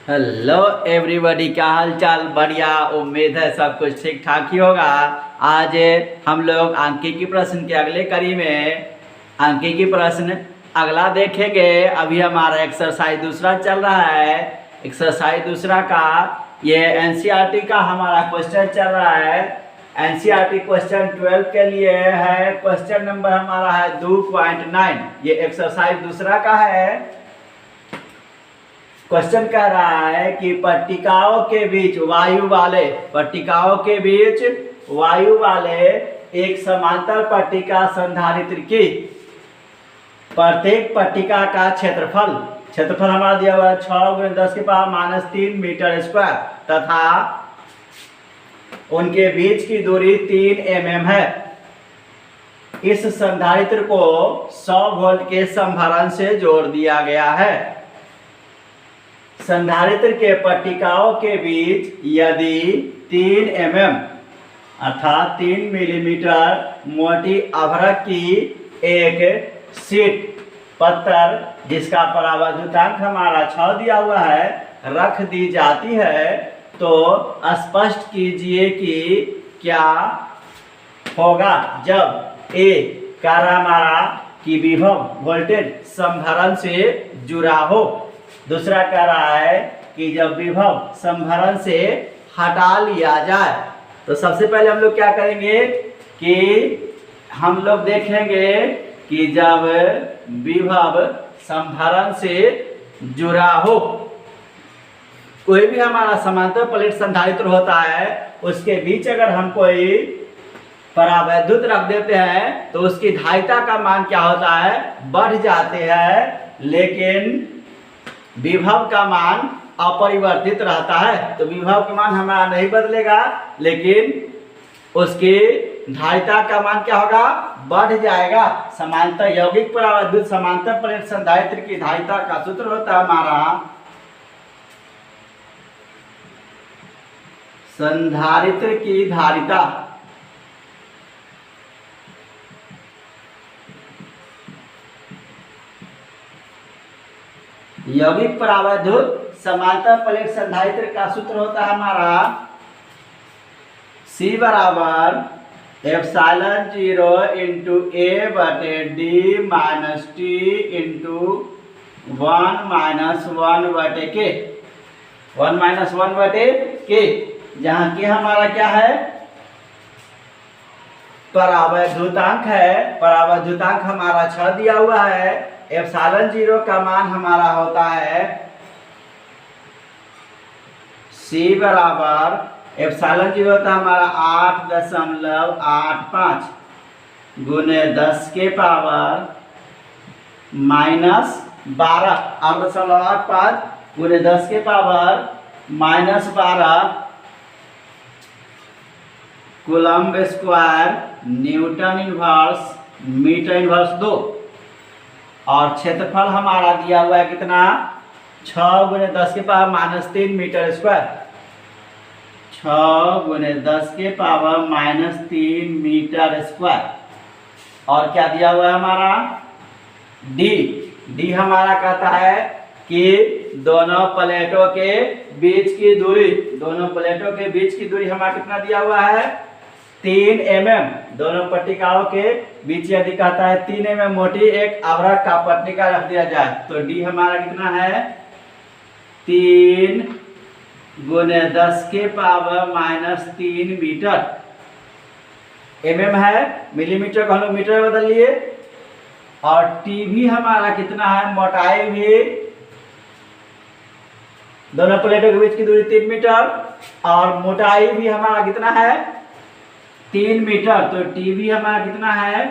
Hello everybody, क्या हाल चाल। बढ़िया, उम्मीद है सब कुछ ठीक ठाक ही होगा। आज हम लोग अंकीय प्रश्न के अगले कड़ी में अंकीय प्रश्न अगला देखेंगे। अभी हमारा एक्सरसाइज दूसरा चल रहा है। एक्सरसाइज दूसरा का ये एनसीईआरटी का हमारा क्वेश्चन चल रहा है। एनसीईआरटी क्वेश्चन 12 के लिए है। क्वेश्चन नंबर हमारा है 2.9। ये एक्सरसाइज दूसरा का है। क्वेश्चन कह रहा है कि पट्टिकाओं के बीच वायु वाले एक समांतर पट्टिका संधारित्र की प्रत्येक पट्टिका का क्षेत्रफल हमारा दिया हुआ है 6×10⁻³ मीटर स्क्वायर तथा उनके बीच की दूरी 3 mm है। इस संधारित्र को 100 वोल्ट के संभरण से जोड़ दिया गया है। संधारित्र के पट्टिकाओं के बीच यदि 3 mm अर्थात 3 मिलीमीटर मोटी अभ्रक की एक शीट पत्थर जिसका परावर्तनांक हमारा 6 दिया हुआ है रख दी जाती है, तो स्पष्ट कीजिए कि क्या होगा जब ए कार्य हमारा की विभव वोल्टेज संभरण से जुड़ा हो। दूसरा कह रहा है कि जब विभव संभरण से हटा लिया जाए। तो सबसे पहले हम लोग क्या करेंगे कि हम लोग देखेंगे कि जब विभव संभरण से जुड़ा हो, कोई भी हमारा समांतर प्लेट संधारित्र होता है, उसके बीच अगर हम कोई परावैद्युत रख देते हैं तो उसकी धारिता का मान क्या होता है, बढ़ जाते हैं, लेकिन विभव का मान अपरिवर्तित रहता है। तो विभव का मान हमारा नहीं बदलेगा, लेकिन उसकी धारिता का मान क्या होगा, बढ़ जाएगा। समांतर यौगिक परावैद्युत समांतर प्लेट संधारित्र की धारिता का सूत्र होता है हमारा संधारित्र की धारिता यौगिक परावैद्युत समांतर प्लेट संधारित्र का सूत्र होता है हमारा C बराबर ε0 into A/d minus T into 1-1/k 1-1/k, जहाँ के हमारा क्या है, परावैद्युतांक है। परावैद्युतांक हमारा 6 दिया हुआ है। ε0 का मान हमारा होता है C बराबर ε0 होता है हमारा 8.85 गुने 10 के पावर -12 8.85 गुने 10 के power -12 coulomb square newton inverse metre inverse 2। और क्षेत्रफल हमारा दिया हुआ है कितना, 6 गुने 10 के पावर -3 मीटर स्क्वायर। 6 गुने 10 के पावर -3 मीटर स्क्वायर। और क्या दिया हुआ है हमारा डी हमारा कहता है कि दोनों प्लेटों के बीच की दूरी हमारा कितना दिया हुआ है, 3 mm। दोनों पट्टिकाओं के बीच यदि कहता है 3 mm मोटी एक अभ्रक का पट्टिका रख दिया जाए, तो डी हमारा कितना है, 3 गुने 10 के पावर -3 मीटर। mm है, मिलीमीटर को हम लोग मीटर में बदल लिए। और टी भी हमारा कितना है, मोटाई भी, दोनों प्लेटों के बीच की दूरी 3 मीटर और मोटाई भी हमारा कितना है, 3 मीटर। तो टी भी हमारा कितना है,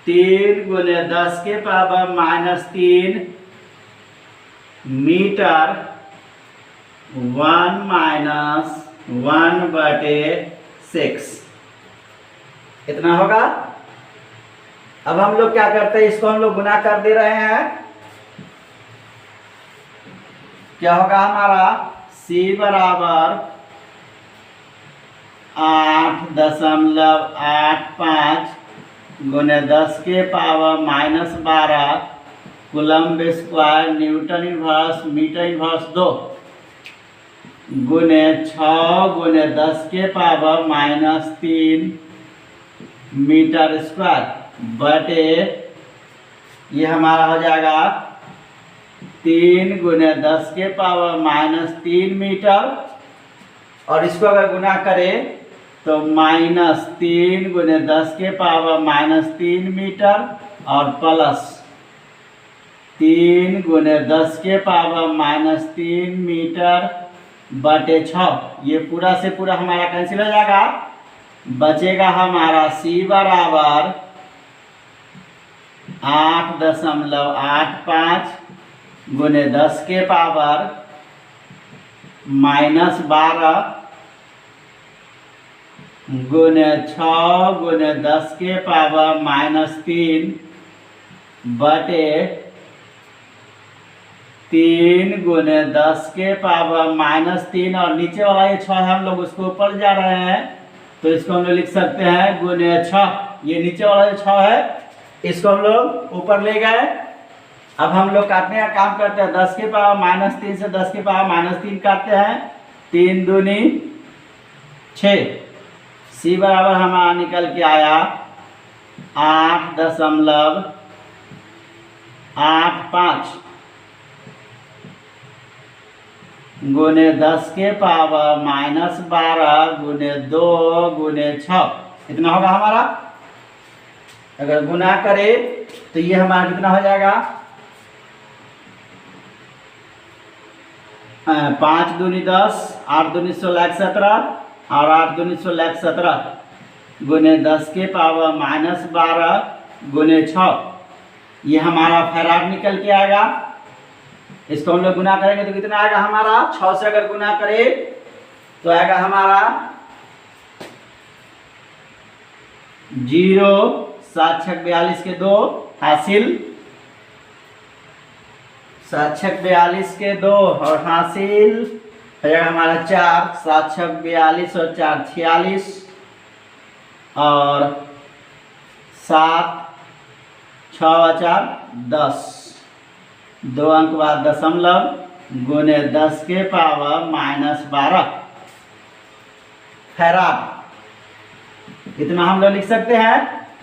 3 गुने 10 के पावर -3 मीटर 1-1/6 इतना होगा। अब हम लोग क्या करते हैं, इसको हम लोग गुना कर दे रहे हैं। क्या होगा हमारा C बराबर 8.85 गुने 10 के power -12 coulomb square newton inverse metre inverse 2 गुने 6 गुने 10 के पावर -3 मीटर स्क्वायर बटे ये हमारा हो जाएगा 3 गुने 10 के पावर -3 मीटर, और इसको अगर गुना करें तो -3 गुने 10 के पावर -3 मीटर और प्लस 3 गुने 10 के पावर -3 मीटर बटे 6। ये पूरा से पूरा हमारा कैंसिल हो जाएगा, बचेगा हमारा C बराबर 8.85 गुने 10 के पावर -12 गुने 6 गुने 10 के पावर -3 बटे 3 गुने 10 के पावर -3, और नीचे वाला ये 6 है हम लोग उसको ऊपर जा रहे हैं तो इसको हम लोग लिख सकते हैं गुने 6। ये नीचे वाला जो 6 है इसको हम लोग ऊपर ले गए। अब हम लोग काटने का काम करते हैं, 10 के पावर -3 से 10 के पावर -3 काटते हैं, 3 दूनी 6। C बराबर हमारा निकल के आया 8.85 गुने 10 के पावर -12 गुने 2 गुने 6, इतना होगा हमारा। अगर गुना करे तो ये हमारा कितना हो जाएगा, 5 दूनी 10, 8 दूनी 16 17 और 8 दूनी 16 17 गुने 10 के पावर -12 गुने 6, ये हमारा फैराड निकल के आएगा। इसको हम लोग गुना करेंगे तो कितना आएगा हमारा, 6 से अगर गुना करें तो आएगा हमारा 0 7 6 42 के 2 हासिल, 7 6 42 के 2 और हासिल हो जाएगा हमारा 4, 7 6 42 और 4 46 और 7 6 4 10, 2 अंक बाद दशमलव गुने 10 के पावर -12 फैराड। इतना हम लोग लिख सकते हैं।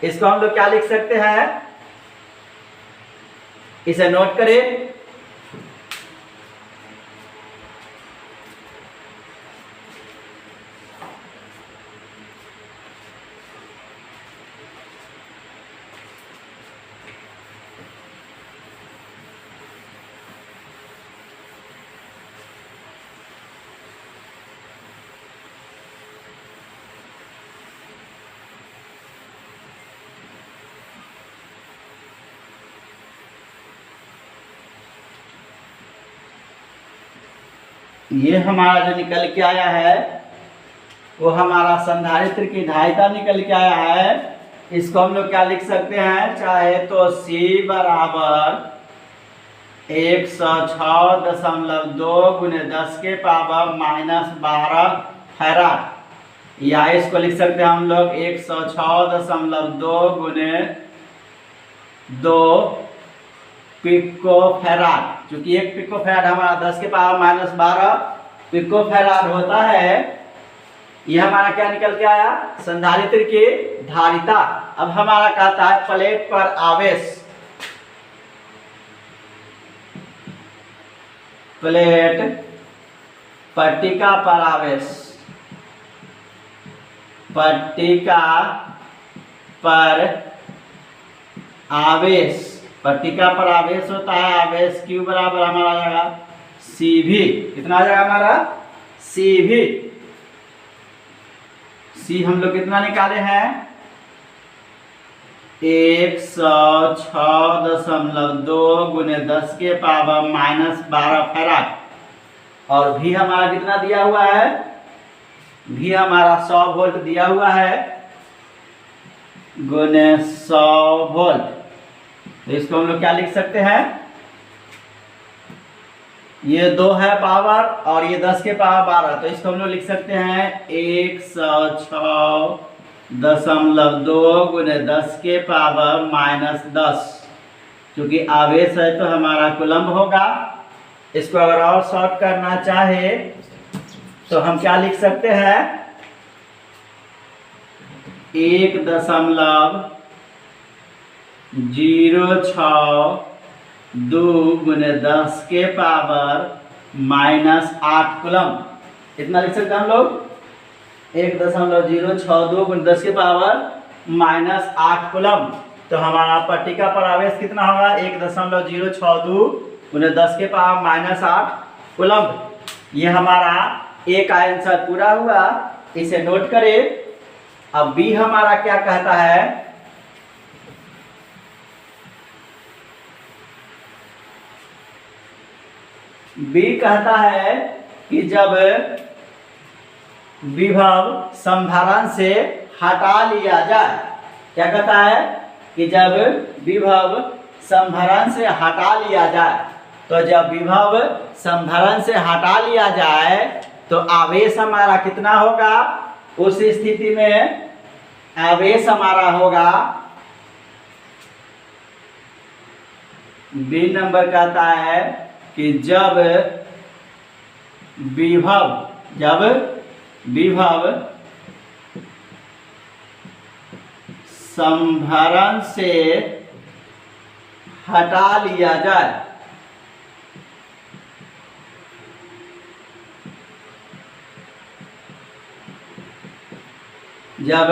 इसको हम लोग क्या लिख सकते हैं, इसे नोट करें। ये हमारा जो निकल के आया है वो हमारा संधारित्र की धारिता निकल के आया है। इसको हम लोग क्या लिख सकते हैं, चाहे तो C बराबर 106.2 गुने 10 के पावर -12 फैराड, या इसको लिख सकते हैं हम लोग 106.2 गुने 2 पिको फैराड। क्योंकि 1 पिको फैराड हमारा 10 के पावर -12 पिको फैराड होता है। यह हमारा क्या निकल के आया, संधारित्र की धारिता। अब हमारा कहता है प्लेट पर आवेश, प्लेट पट्टिका पर आवेश, पट्टिका पर आवेश, पट्टिका पर आवेश होता है, आवेश Q बराबर हमारा आ जाएगा CV। कितना आ जाएगा हमारा CV। C हम लोग कितना निकाले हैं, 106.2 गुने 10 के पावर -12 फैराड, और V हमारा कितना दिया हुआ है, V हमारा 100 वोल्ट दिया हुआ है गुने 100 वोल्ट। तो इसको हम लोग क्या लिख सकते हैं, ये 2 है पावर और ये 10 के पावर 12, तो इसको हम लोग लिख सकते हैं 106.2 गुने 10 के पावर -10। क्योंकि आवेश है तो हमारा कूलम्ब होगा। इसको अगर और शॉर्ट करना चाहे तो हम क्या लिख सकते हैं, 1.062 × 10⁻⁸ कूलम्ब। इतना लिख सकते हैं हम लोग, 1.062 × 10⁻⁻8 कूलम्ब। तो हमारा पट्टिका पर आवेश कितना होगा, 1.062 × 10⁻⁻8 कूलम्ब। ये हमारा ए का आंसर पूरा हुआ, इसे नोट करें। अब बी हमारा क्या कहता है, बी कहता है कि जब विभव संभरण से हटा लिया जाए, क्या कहता है कि जब विभव संभरण से हटा लिया जाए, तो जब विभव संभरण से हटा लिया जाए तो आवेश हमारा कितना होगा, उस स्थिति में आवेश हमारा होगा, बी नंबर कहता है कि जब विभव संभरण से हटा लिया जाए, जब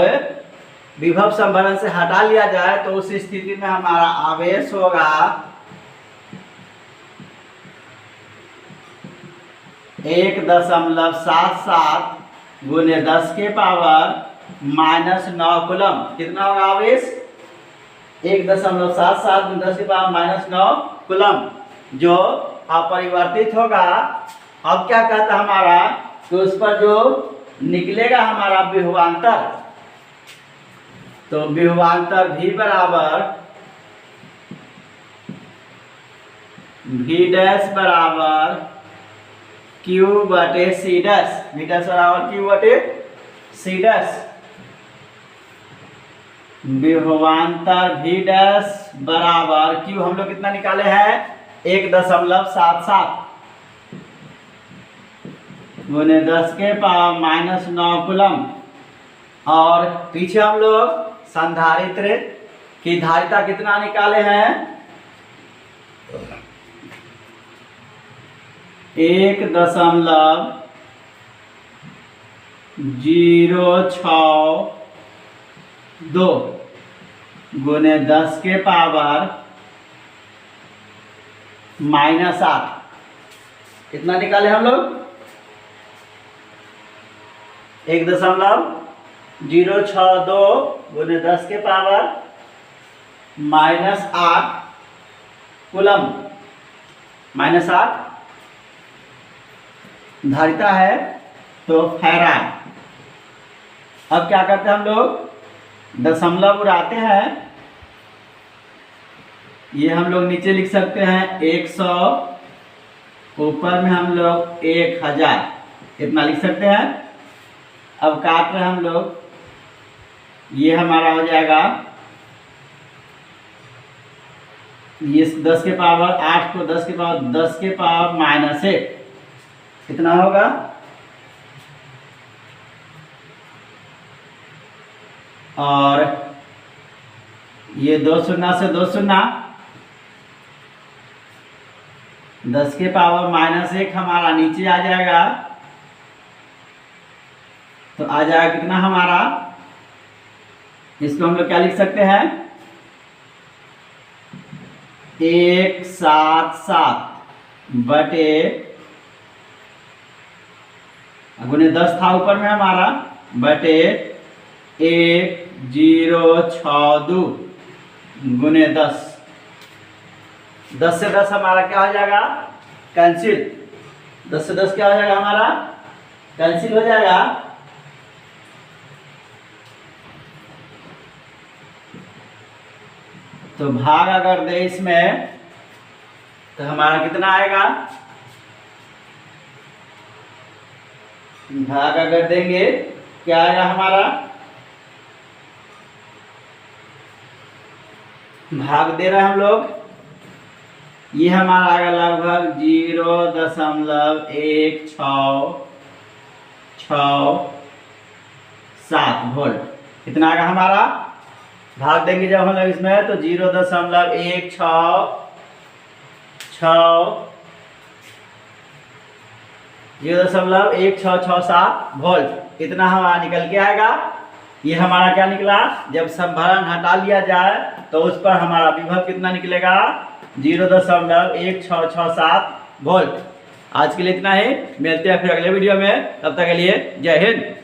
विभव संभरण से हटा लिया जाए तो उस स्थिति में हमारा आवेश होगा 1.77 × 10⁻⁻9 कूलम्ब। कितना होगा आवेश, 1.77 × 10⁻⁻9 कूलम्ब, जो अपरिवर्तित होगा। अब क्या कहता हमारा, तो उस पर जो निकलेगा हमारा विभवांतर, तो विभवांतर V बराबर V डैश बराबर Q/C डैश, V डैश बराबर Q/C डैश। विभवांतर V डैश बराबर Q हम लोग कितना निकाले हैं, 1.77 × 10⁻⁻9 कूलम्ब। और पीछे हम लोग संधारित्र की धारिता कितना निकाले हैं, 1.062 × 10⁻⁻8। कितना निकाले हम लोग, 1.062 × 10⁻⁻8 कूलम्ब, -8 धारिता है तो फैराड। अब क्या करते हैं हम लोग, दशमलव उड़ाते हैं, ये हम लोग नीचे लिख सकते हैं 100, ऊपर में हम लोग 1000, इतना लिख सकते हैं। अब काट रहे हम लोग, ये हमारा हो जाएगा, ये 10⁻8 को 10⁻10⁻−1 कितना होगा, और ये 2 शून्य से 2 शून्य, 10⁻−1 हमारा नीचे आ जाएगा, तो आ जाएगा कितना हमारा, इसको हम लोग क्या लिख सकते हैं, 177 बटे गुने 10 था ऊपर में हमारा, बटे 1062 × 10। 10 से 10 हमारा क्या हो जाएगा, कैंसिल। 10 से 10 क्या हो जाएगा हमारा, कैंसिल हो जाएगा। तो भाग अगर दे इसमें तो हमारा कितना आएगा, भाग अगर देंगे क्या आएगा हमारा, भाग दे रहे हैं हम लोग ये हमारा आएगा लगभग 0.1667 वोल्ट। कितना आएगा हमारा? भाग देंगे जब हम लोग इसमें तो 0.1667 वोल्ट इतना हमारा निकल के आएगा। ये हमारा क्या निकला? जब संभरण हटा लिया जाए तो उस पर हमारा विभव कितना निकलेगा? 0.1667 वोल्ट। आज के लिए इतना ही, मिलते हैं फिर अगले वीडियो में, तब तक के लिए जय हिंद।